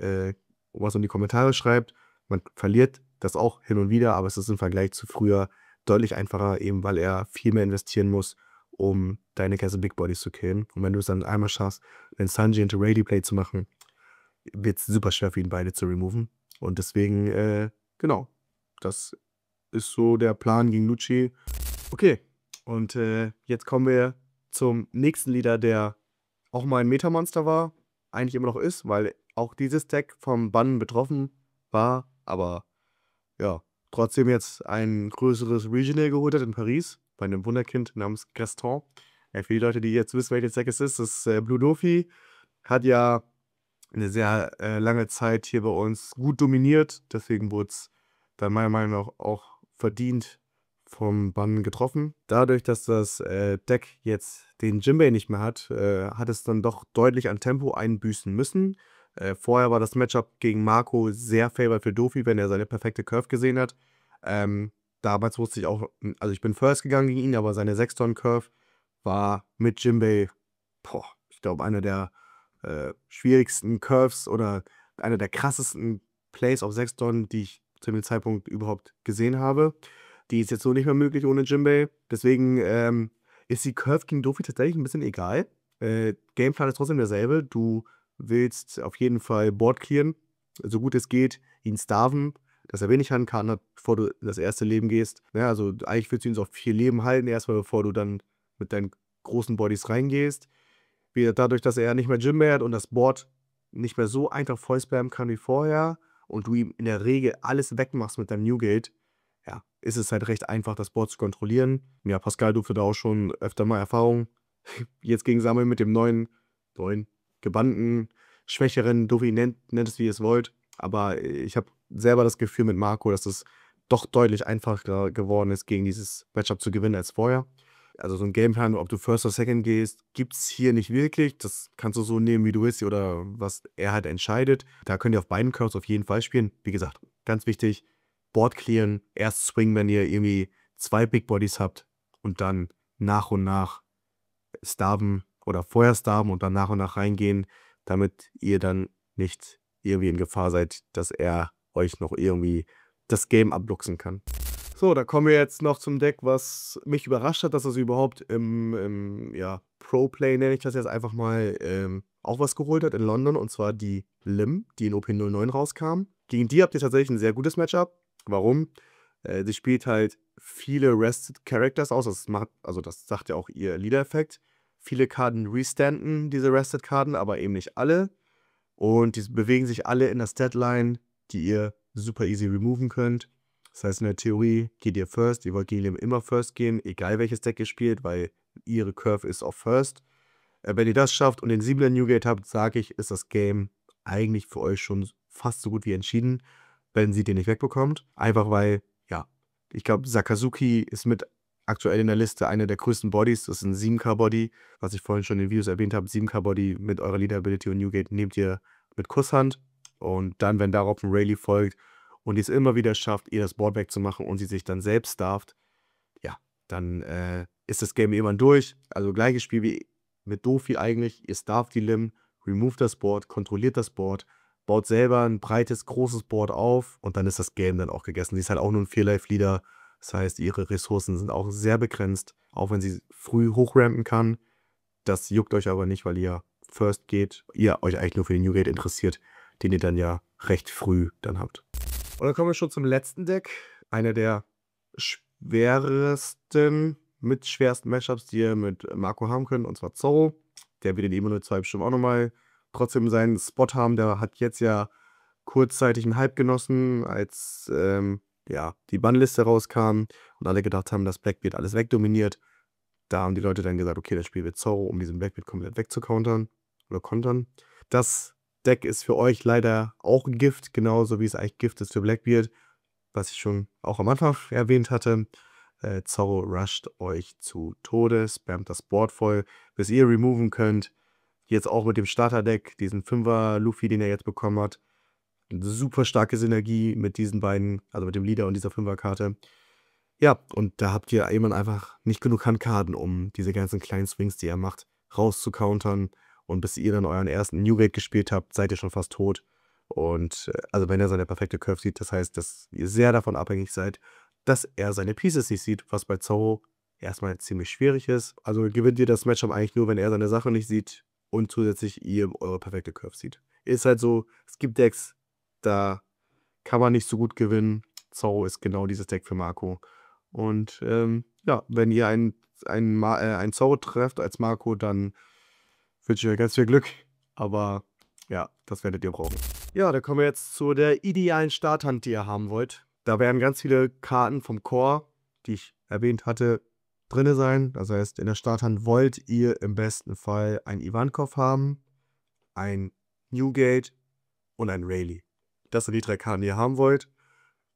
was in die Kommentare schreibt. Man verliert das auch hin und wieder, aber es ist im Vergleich zu früher deutlich einfacher, eben weil er viel mehr investieren muss, um deine ganzen Big Bodies zu killen. Und wenn du es dann einmal schaffst, einen Sanji into Rayleigh Play zu machen, wird es super schwer für ihn beide zu removen. Und deswegen, genau, das ist so der Plan gegen Lucci. Okay, und jetzt kommen wir zum nächsten Leader, der auch mal ein Metamonster war, eigentlich immer noch ist, weil auch dieses Deck vom Bann betroffen war, aber ja, trotzdem jetzt ein größeres Regional geholt hat in Paris, bei einem Wunderkind namens Gaston. Für die Leute, die jetzt wissen, welches Deck es ist, das Blue Dofi hat ja eine sehr lange Zeit hier bei uns gut dominiert, deswegen wurde es dann meiner Meinung nach auch verdient vom Bann getroffen. Dadurch, dass das Deck jetzt den Jinbei nicht mehr hat, hat es dann doch deutlich an Tempo einbüßen müssen. Vorher war das Matchup gegen Marco sehr favorable für Dofi, wenn er seine perfekte Curve gesehen hat. Damals wusste ich auch, also ich bin first gegangen gegen ihn, aber seine 6-Ton-Curve war mit Jinbei, ich glaube, einer der schwierigsten Curves oder einer der krassesten Plays auf 6 Don, die ich zu dem Zeitpunkt überhaupt gesehen habe. Die ist jetzt so nicht mehr möglich ohne Jinbei. Deswegen ist die Curve gegen Dofi tatsächlich ein bisschen egal. Gameplan ist trotzdem derselbe. Du willst auf jeden Fall Board clearen, so gut es geht, ihn starven, dass er wenig Handkarten hat, bevor du in das erste Leben gehst. Ja, also eigentlich willst du ihn so auf 4 Leben halten, erstmal bevor du dann mit deinen großen Bodies reingehst. Dadurch, dass er nicht mehr Jinbei hat und das Board nicht mehr so einfach voll spammen kann wie vorher und du ihm in der Regel alles wegmachst mit deinem Newgate, ja, ist es halt recht einfach, das Board zu kontrollieren. Ja, Pascal durfte da auch schon öfter mal Erfahrung jetzt gegen sammeln mit dem neuen, gebannten, schwächeren Dofi, nennt es wie ihr es wollt. Aber ich habe selber das Gefühl mit Marco, dass es doch deutlich einfacher geworden ist, gegen dieses Matchup zu gewinnen als vorher. Also so ein Gameplan, ob du First oder Second gehst, gibt es hier nicht wirklich. Das kannst du so nehmen, wie du willst oder was er halt entscheidet. Da könnt ihr auf beiden Curves auf jeden Fall spielen. Wie gesagt, ganz wichtig, Board clearen, erst swingen, wenn ihr irgendwie 2 Big Bodies habt und dann nach und nach starven oder vorher starven und dann nach und nach reingehen, damit ihr dann nicht irgendwie in Gefahr seid, dass er euch noch irgendwie das Game abluchsen kann. So, da kommen wir jetzt noch zum Deck, was mich überrascht hat, dass es überhaupt im Pro-Play, nenne ich das jetzt einfach mal, auch was geholt hat in London, und zwar die Lim, die in OP09 rauskam. Gegen die habt ihr tatsächlich ein sehr gutes Matchup. Warum? Sie spielt halt viele Rested Characters aus, das sagt ja auch ihr Leader-Effekt. Viele Karten restanden, diese Rested-Karten, aber eben nicht alle. Und die bewegen sich alle in der Statline, die ihr super easy removen könnt. Das heißt, in der Theorie geht ihr First, ihr wollt gegen ihn immer First gehen, egal welches Deck ihr spielt, weil ihre Curve ist auf First. Wenn ihr das schafft und den 7er Newgate habt, sage ich, ist das Game eigentlich für euch schon fast so gut wie entschieden, wenn sie den nicht wegbekommt. Einfach weil, ja, ich glaube, Sakazuki ist mit aktuell in der Liste eine der größten Bodies. Das ist ein 7K-Body, was ich vorhin schon in den Videos erwähnt habe. 7K-Body mit eurer Leader-Ability und Newgate nehmt ihr mit Kusshand. Und dann, wenn darauf ein Rayleigh folgt und ihr es immer wieder schafft, ihr das Board wegzumachen und sie sich dann selbst starft, ja, dann ist das Game irgendwann durch. Also gleiches Spiel wie mit Dofi eigentlich. Ihr starft die Limb, removed das Board, kontrolliert das Board, baut selber ein breites, großes Board auf und dann ist das Game dann auch gegessen. Sie ist halt auch nur ein 4-Life-Leader. Das heißt, ihre Ressourcen sind auch sehr begrenzt, auch wenn sie früh hochrampen kann. Das juckt euch aber nicht, weil ihr First geht. Ihr euch eigentlich nur für den Newgate interessiert, den ihr dann ja recht früh dann habt. Und dann kommen wir schon zum letzten Deck. Einer der mit schwersten Matchups, die ihr mit Marco haben könnt, und zwar Zorro. Der wird in Evo 02 bestimmt auch nochmal trotzdem seinen Spot haben. Der hat jetzt ja kurzzeitig einen Hype genossen, als ja, die Bannliste rauskam und alle gedacht haben, dass Blackbeard alles wegdominiert. Da haben die Leute dann gesagt, okay, das Spiel wird Zorro, um diesen Blackbeard komplett wegzucountern oder kontern. Das Deck ist für euch leider auch ein Gift, genauso wie es eigentlich Gift ist für Blackbeard, was ich schon auch am Anfang erwähnt hatte. Zorro rusht euch zu Tode, spammt das Board voll, bis ihr removen könnt. Jetzt auch mit dem Starterdeck, diesen 5er Luffy, den er jetzt bekommen hat. Eine super starke Synergie mit diesen beiden, also mit dem Leader und dieser 5er-Karte. Ja, und da habt ihr eben einfach nicht genug Handkarten, um diese ganzen kleinen Swings, die er macht, rauszukountern. Und bis ihr dann euren ersten Newgate gespielt habt, seid ihr schon fast tot. Und also wenn er seine perfekte Curve sieht, das heißt, dass ihr sehr davon abhängig seid, dass er seine Pieces nicht sieht, was bei Zorro erstmal ziemlich schwierig ist. Also gewinnt ihr das Matchup eigentlich nur, wenn er seine Sache nicht sieht und zusätzlich ihr eure perfekte Curve sieht. Ist halt so, es gibt Decks, da kann man nicht so gut gewinnen. Zorro ist genau dieses Deck für Marco. Und ja, wenn ihr einen Zorro trefft als Marco, dann wünsche ich euch ganz viel Glück. Aber ja, das werdet ihr brauchen. Ja, dann kommen wir jetzt zu der idealen Starthand, die ihr haben wollt. Da werden ganz viele Karten vom Core, die ich erwähnt hatte, drin sein. Das heißt, in der Starthand wollt ihr im besten Fall einen Ivankov haben, ein Newgate und ein Rayleigh. Das sind die 3 Karten, die ihr haben wollt.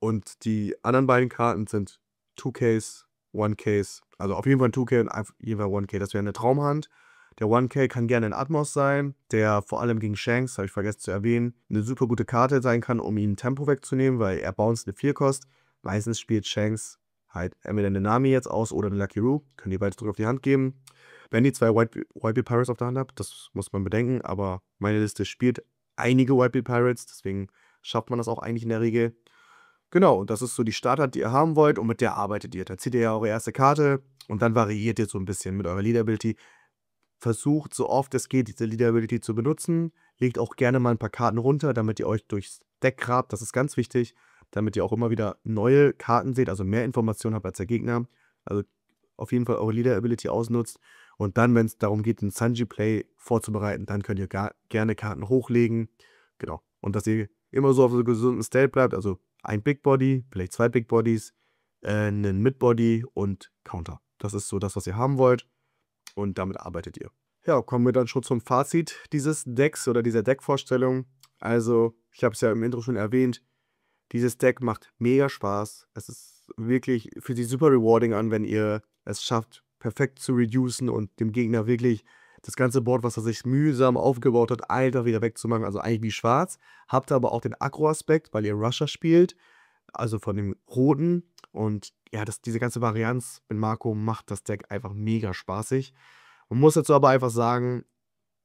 Und die anderen beiden Karten sind 2Ks, 1Ks. Also auf jeden Fall ein 2K und auf jeden Fall 1K. Das wäre eine Traumhand. Der 1K kann gerne ein Atmos sein, der vor allem gegen Shanks, habe ich vergessen zu erwähnen, eine super gute Karte sein kann, um ihm Tempo wegzunehmen, weil er Bounce eine 4 kostet. Meistens spielt Shanks halt entweder eine Nami jetzt aus oder eine Lucky Roo. Können die beide zurück auf die Hand geben. Wenn ihr 2 Whitebeard Pirates auf der Hand habt, das muss man bedenken, aber meine Liste spielt einige Whitebeard Pirates, deswegen schafft man das auch eigentlich in der Regel. Genau, und das ist so die Starthand, die ihr haben wollt und mit der arbeitet ihr. Da zieht ihr ja eure erste Karte und dann variiert ihr so ein bisschen mit eurer Leader-Ability. Versucht, so oft es geht, diese Leader-Ability zu benutzen. Legt auch gerne mal ein paar Karten runter, damit ihr euch durchs Deck grabt. Das ist ganz wichtig, damit ihr auch immer wieder neue Karten seht, also mehr Informationen habt als der Gegner. Also auf jeden Fall eure Leader-Ability ausnutzt. Und dann, wenn es darum geht, einen Sanji-Play vorzubereiten, dann könnt ihr gerne Karten hochlegen. Genau. Und dass ihr immer so auf so gesunden State bleibt, also ein Big Body, vielleicht 2 Big Bodies, einen Mid Body und Counter. Das ist so das, was ihr haben wollt. Und damit arbeitet ihr. Ja, kommen wir dann schon zum Fazit dieses Decks oder dieser Deckvorstellung. Also, ich habe es ja im Intro schon erwähnt, dieses Deck macht mega Spaß. Es ist wirklich, fühlt sich super rewarding an, wenn ihr es schafft, perfekt zu reducen und dem Gegner wirklich das ganze Board, was er sich mühsam aufgebaut hat, einfach wieder wegzumachen. Also eigentlich wie schwarz. Habt aber auch den Aggro-Aspekt, weil ihr Rusher spielt, also von dem Roten. Und ja, diese ganze Varianz mit Marco macht das Deck einfach mega spaßig. Man muss dazu aber einfach sagen,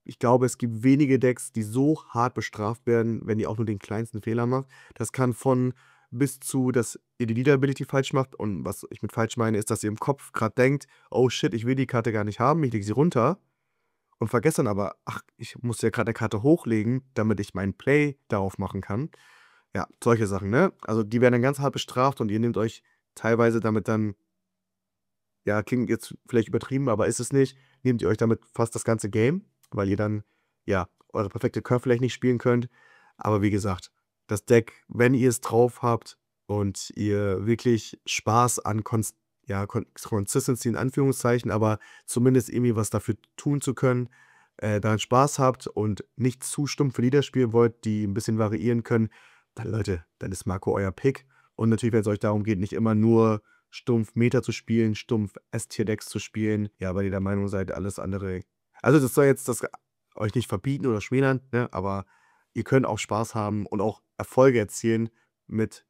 ich glaube, es gibt wenige Decks, die so hart bestraft werden, wenn ihr auch nur den kleinsten Fehler macht. Das kann von bis zu, dass ihr die Leader-Ability falsch macht. Und was ich mit falsch meine, ist, dass ihr im Kopf gerade denkt, oh shit, ich will die Karte gar nicht haben, ich lege sie runter. Und vergesst dann aber, ach, ich muss ja gerade eine Karte hochlegen, damit ich meinen Play darauf machen kann. Ja, solche Sachen, ne? Also die werden dann ganz hart bestraft und ihr nehmt euch teilweise damit dann, ja, klingt jetzt vielleicht übertrieben, aber ist es nicht, nehmt ihr euch damit fast das ganze Game, weil ihr dann, ja, eure perfekte Curve vielleicht nicht spielen könnt. Aber wie gesagt, das Deck, wenn ihr es drauf habt und ihr wirklich Spaß an Consistency in Anführungszeichen, aber zumindest irgendwie was dafür tun zu können, daran Spaß habt und nicht zu stumpfe Lieder spielen wollt, die ein bisschen variieren können, dann Leute, dann ist Marco euer Pick. Und natürlich, wenn es euch darum geht, nicht immer nur stumpf Meta zu spielen, stumpf S-Tier-Decks zu spielen. Ja, weil ihr der Meinung seid, alles andere. Also, das soll jetzt das euch nicht verbieten oder schmälern, ne? Aber ihr könnt auch Spaß haben und auch Erfolge erzielen mit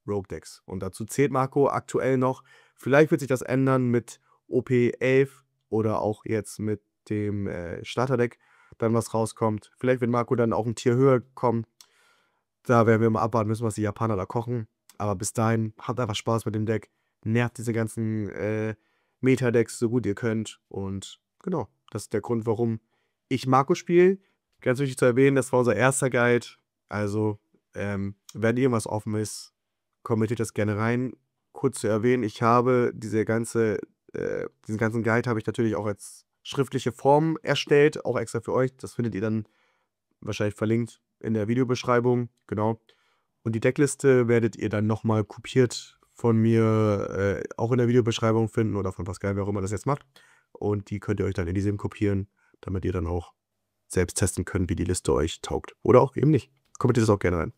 Rogue-Decks. Und dazu zählt Marco aktuell noch. Vielleicht wird sich das ändern mit OP11 oder auch jetzt mit dem Starterdeck, dann was rauskommt. Vielleicht wird Marco dann auch ein Tier höher kommen. Da werden wir mal abwarten müssen, was die Japaner da kochen. Aber bis dahin, habt einfach Spaß mit dem Deck. Nervt diese ganzen Meta-Decks so gut ihr könnt. Und genau, das ist der Grund, warum ich Marco spiele. Ganz wichtig zu erwähnen, das war unser erster Guide. Also, wenn irgendwas offen ist, kommentiert das gerne rein. Kurz zu erwähnen, ich habe diesen ganzen Guide habe ich natürlich auch als schriftliche Form erstellt, auch extra für euch. Das findet ihr dann wahrscheinlich verlinkt in der Videobeschreibung, genau. Und die Deckliste werdet ihr dann nochmal kopiert von mir auch in der Videobeschreibung finden oder von Pascal, wer auch immer das jetzt macht. Und die könnt ihr euch dann in diesem kopieren, damit ihr dann auch selbst testen könnt, wie die Liste euch taugt. Oder auch eben nicht. Kommentiert das auch gerne rein.